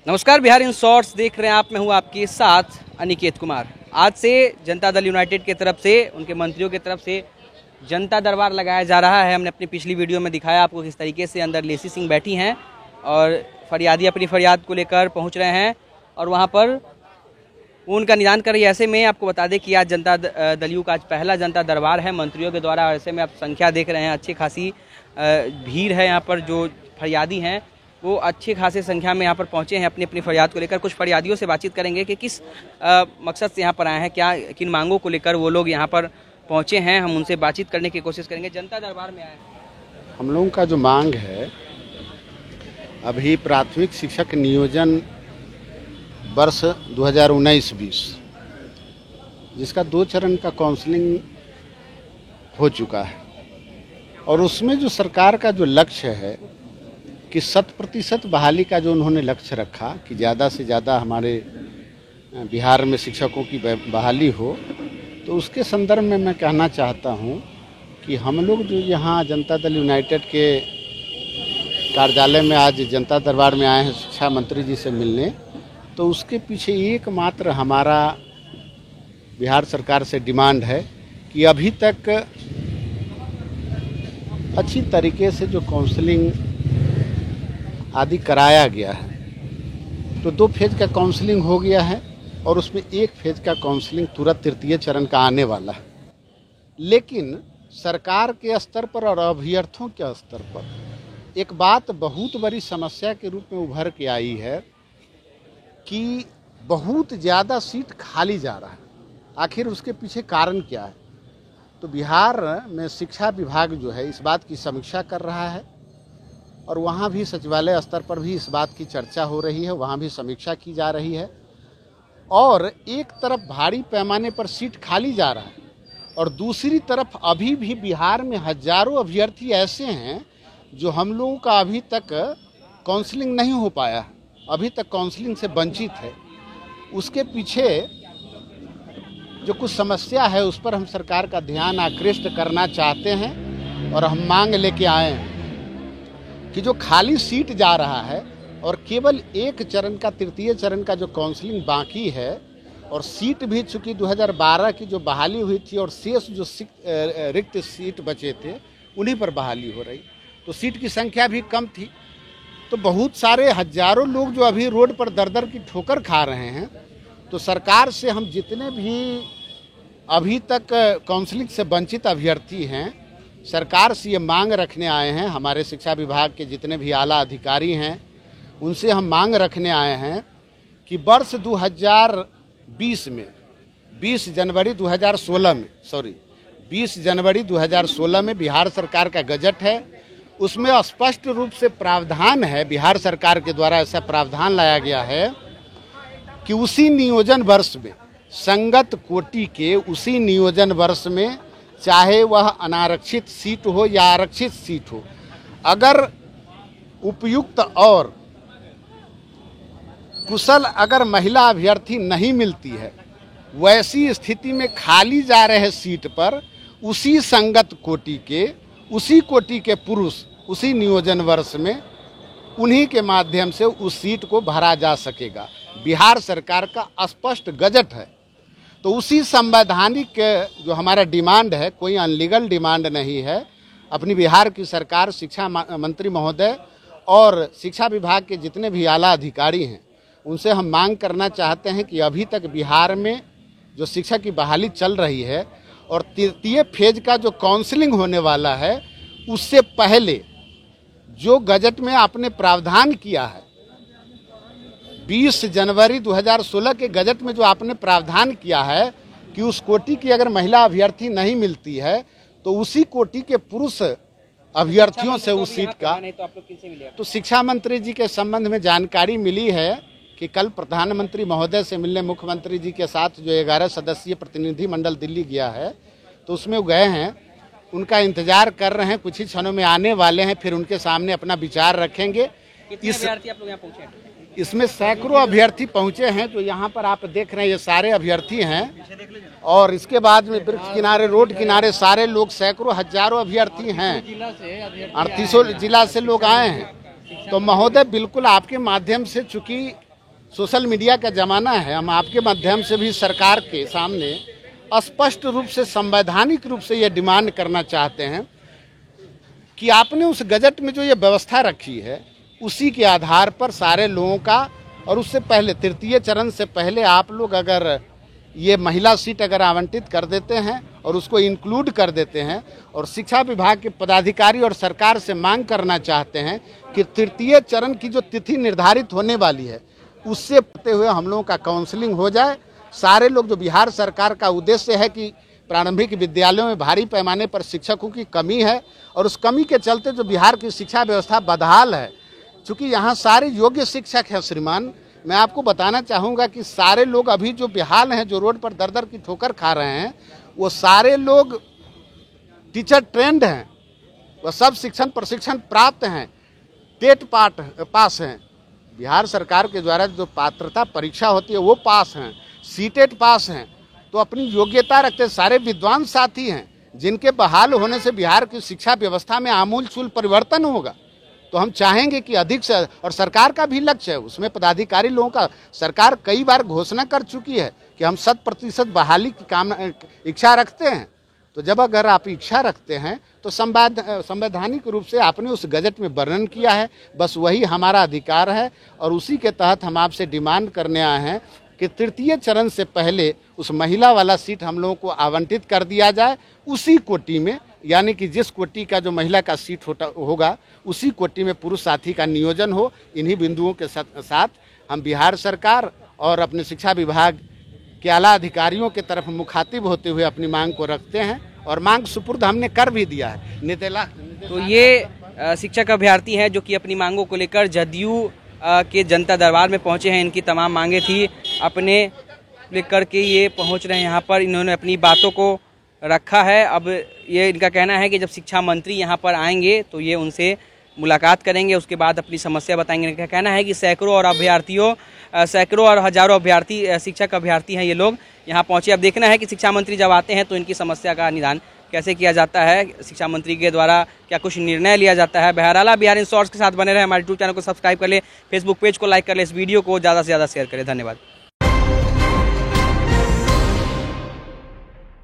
नमस्कार, Bihar in shorts देख रहे हैं आप। मैं हूं आपके साथ अनिकेत कुमार। आज से जनता दल यूनाइटेड की तरफ से, उनके मंत्रियों की तरफ से जनता दरबार लगाया जा रहा है। हमने अपनी पिछली वीडियो में दिखाया आपको किस तरीके से अंदर लेसी सिंह बैठी हैं और फरियादी अपनी फरियाद को लेकर पहुंच रहे हैं और वहां पर उनका निदान कर रही है। ऐसे में आपको बता दें कि आज जनता दलियों का आज पहला जनता दरबार है मंत्रियों के द्वारा। ऐसे में आप संख्या देख रहे हैं, अच्छी खासी भीड़ है यहाँ पर। जो फरियादी हैं वो अच्छी खासी संख्या में यहाँ पर पहुँचे हैं अपनी अपनी फरियाद को लेकर। कुछ फरियादियों से बातचीत करेंगे कि किस मकसद से यहाँ पर आए हैं, क्या किन मांगों को लेकर वो लोग यहाँ पर पहुँचे हैं। हम उनसे बातचीत करने की कोशिश करेंगे। जनता दरबार में आए हैं। हम लोगों का जो मांग है, अभी प्राथमिक शिक्षक नियोजन वर्ष 2019-20 जिसका 2 चरण का काउंसलिंग हो चुका है और उसमें जो सरकार का जो लक्ष्य है कि 100% बहाली का जो उन्होंने लक्ष्य रखा कि ज़्यादा से ज़्यादा हमारे बिहार में शिक्षकों की बहाली हो, तो उसके संदर्भ में मैं कहना चाहता हूं कि हम लोग जो यहाँ जनता दल यूनाइटेड के कार्यालय में आज जनता दरबार में आए हैं शिक्षा मंत्री जी से मिलने, तो उसके पीछे एकमात्र हमारा बिहार सरकार से डिमांड है कि अभी तक अच्छी तरीके से जो काउंसलिंग आदि कराया गया है, तो 2 फेज का काउंसलिंग हो गया है और उसमें 1 फेज का काउंसलिंग तुरंत तृतीय चरण का आने वाला है। लेकिन सरकार के स्तर पर और अभ्यर्थियों के स्तर पर एक बात बहुत बड़ी समस्या के रूप में उभर के आई है कि बहुत ज़्यादा सीट खाली जा रहा है। आखिर उसके पीछे कारण क्या है? तो बिहार में शिक्षा विभाग जो है इस बात की समीक्षा कर रहा है और वहाँ भी सचिवालय स्तर पर भी इस बात की चर्चा हो रही है, वहाँ भी समीक्षा की जा रही है। और एक तरफ भारी पैमाने पर सीट खाली जा रहा है और दूसरी तरफ अभी भी बिहार में हजारों अभ्यर्थी ऐसे हैं जो हम लोगों का अभी तक काउंसलिंग नहीं हो पाया है, अभी तक काउंसलिंग से वंचित है। उसके पीछे जो कुछ समस्या है उस पर हम सरकार का ध्यान आकृष्ट करना चाहते हैं और हम मांग लेके आए हैं कि जो खाली सीट जा रहा है और केवल 1 चरण का तृतीय चरण का जो काउंसलिंग बाकी है और सीट भी चूँकि 2012 की जो बहाली हुई थी और शेष जो रिक्त सीट बचे थे उन्हीं पर बहाली हो रही, तो सीट की संख्या भी कम थी। तो बहुत सारे हजारों लोग जो अभी रोड पर दर दर की ठोकर खा रहे हैं, तो सरकार से हम जितने भी अभी तक काउंसलिंग से वंचित अभ्यर्थी हैं, सरकार से ये मांग रखने आए हैं। हमारे शिक्षा विभाग के जितने भी आला अधिकारी हैं उनसे हम मांग रखने आए हैं कि वर्ष 2020 में 20 जनवरी 2016 में बिहार सरकार का गजट है, उसमें स्पष्ट रूप से प्रावधान है, बिहार सरकार के द्वारा ऐसा प्रावधान लाया गया है कि उसी नियोजन वर्ष में संगत कोटि के उसी नियोजन वर्ष में चाहे वह अनारक्षित सीट हो या आरक्षित सीट हो, अगर उपयुक्त और कुशल अगर महिला अभ्यर्थी नहीं मिलती है, वैसी स्थिति में खाली जा रहे सीट पर उसी संगत कोटि के, उसी कोटि के पुरुष उसी नियोजन वर्ष में उन्हीं के माध्यम से उस सीट को भरा जा सकेगा। बिहार सरकार का स्पष्ट गजट है। तो उसी संवैधानिक जो हमारा डिमांड है, कोई अनलीगल डिमांड नहीं है, अपनी बिहार की सरकार, शिक्षा मंत्री महोदय और शिक्षा विभाग के जितने भी आला अधिकारी हैं उनसे हम मांग करना चाहते हैं कि अभी तक बिहार में जो शिक्षा की बहाली चल रही है और तृतीय फेज का जो काउंसलिंग होने वाला है, उससे पहले जो गजट में आपने प्रावधान किया है, 20 जनवरी 2016 के गजट में जो आपने प्रावधान किया है कि उस कोटि की अगर महिला अभ्यर्थी नहीं मिलती है तो उसी कोटि के पुरुष अभ्यर्थियों से उस सीट का, तो शिक्षा मंत्री जी के संबंध में जानकारी मिली है कि कल प्रधानमंत्री महोदय से मिलने मुख्यमंत्री जी के साथ जो 11 सदस्यीय प्रतिनिधि मंडल दिल्ली गया है, तो उसमें वो गए हैं, उनका इंतजार कर रहे हैं, कुछ ही क्षणों में आने वाले हैं, फिर उनके सामने अपना विचार रखेंगे। इसमें सैकड़ों अभ्यर्थी पहुंचे हैं, जो यहाँ पर आप देख रहे हैं ये सारे अभ्यर्थी हैं और इसके बाद में वृक्ष किनारे, रोड किनारे सारे लोग, सैकड़ों हजारों अभ्यर्थी हैं, 38 जिला से लोग आए हैं। तो महोदय, बिल्कुल आपके माध्यम से, चूंकि सोशल मीडिया का ज़माना है, हम आपके माध्यम से भी सरकार के सामने स्पष्ट रूप से संवैधानिक रूप से ये डिमांड करना चाहते हैं कि आपने उस गजट में जो ये व्यवस्था रखी है उसी के आधार पर सारे लोगों का, और उससे पहले तृतीय चरण से पहले आप लोग अगर ये महिला सीट अगर आवंटित कर देते हैं और उसको इंक्लूड कर देते हैं, और शिक्षा विभाग के पदाधिकारी और सरकार से मांग करना चाहते हैं कि तृतीय चरण की जो तिथि निर्धारित होने वाली है उससे पड़ते हुए हम लोगों का काउंसलिंग हो जाए। सारे लोग, जो बिहार सरकार का उद्देश्य है कि प्रारंभिक विद्यालयों में भारी पैमाने पर शिक्षकों की कमी है और उस कमी के चलते जो बिहार की शिक्षा व्यवस्था बदहाल है, चूँकि यहाँ सारे योग्य शिक्षक हैं श्रीमान, मैं आपको बताना चाहूँगा कि सारे लोग अभी जो बेहाल हैं, जो रोड पर दर दर की ठोकर खा रहे हैं, वो सारे लोग टीचर ट्रेंड हैं, वह सब शिक्षण प्रशिक्षण प्राप्त हैं, टेट पास हैं, बिहार सरकार के द्वारा जो पात्रता परीक्षा होती है वो पास हैं, सीटेट पास हैं, तो अपनी योग्यता रखते सारे विद्वान साथी हैं जिनके बहाल होने से बिहार की शिक्षा व्यवस्था में आमूल परिवर्तन होगा। तो हम चाहेंगे कि अधिक से, और सरकार का भी लक्ष्य है, उसमें पदाधिकारी लोगों का, सरकार कई बार घोषणा कर चुकी है कि हम 100% बहाली की इच्छा रखते हैं। तो जब अगर आप इच्छा रखते हैं तो संवैधानिक रूप से आपने उस गजट में वर्णन किया है, बस वही हमारा अधिकार है और उसी के तहत हम आपसे डिमांड करने आए हैं कि तृतीय चरण से पहले उस महिला वाला सीट हम लोगों को आवंटित कर दिया जाए, उसी कोटि में, यानी कि जिस कोटि का जो महिला का सीट होगा उसी कोटि में पुरुष साथी का नियोजन हो। इन्हीं बिंदुओं के साथ हम बिहार सरकार और अपने शिक्षा विभाग के आला अधिकारियों के तरफ मुखातिब होते हुए अपनी मांग को रखते हैं और मांग सुपुर्द हमने कर भी दिया है। नितेला तो ये शिक्षक अभ्यर्थी हैं जो कि अपनी मांगों को लेकर जदयू के जनता दरबार में पहुंचे हैं। इनकी तमाम मांगे थी, अपने लेकर के ये पहुंच रहे हैं यहाँ पर। इन्होंने अपनी बातों को रखा है। अब ये इनका कहना है कि जब शिक्षा मंत्री यहाँ पर आएंगे तो ये उनसे मुलाकात करेंगे, उसके बाद अपनी समस्या बताएंगे। इनका कहना है कि सैकड़ों और हजारों अभ्यर्थी, शिक्षक अभ्यर्थी हैं ये लोग यहाँ पहुँचे। अब देखना है कि शिक्षा मंत्री जब आते हैं तो इनकी समस्या का निदान कैसे किया जाता है, शिक्षा मंत्री के द्वारा क्या कुछ निर्णय लिया जाता है। बहरहाल बिहार इन शॉर्ट्स के साथ बने रहे, हमारे यूट्यूब चैनल को सब्सक्राइब कर ले, फेसबुक पेज को लाइक कर ले, इस वीडियो को ज़्यादा से ज़्यादा शेयर करें। धन्यवाद।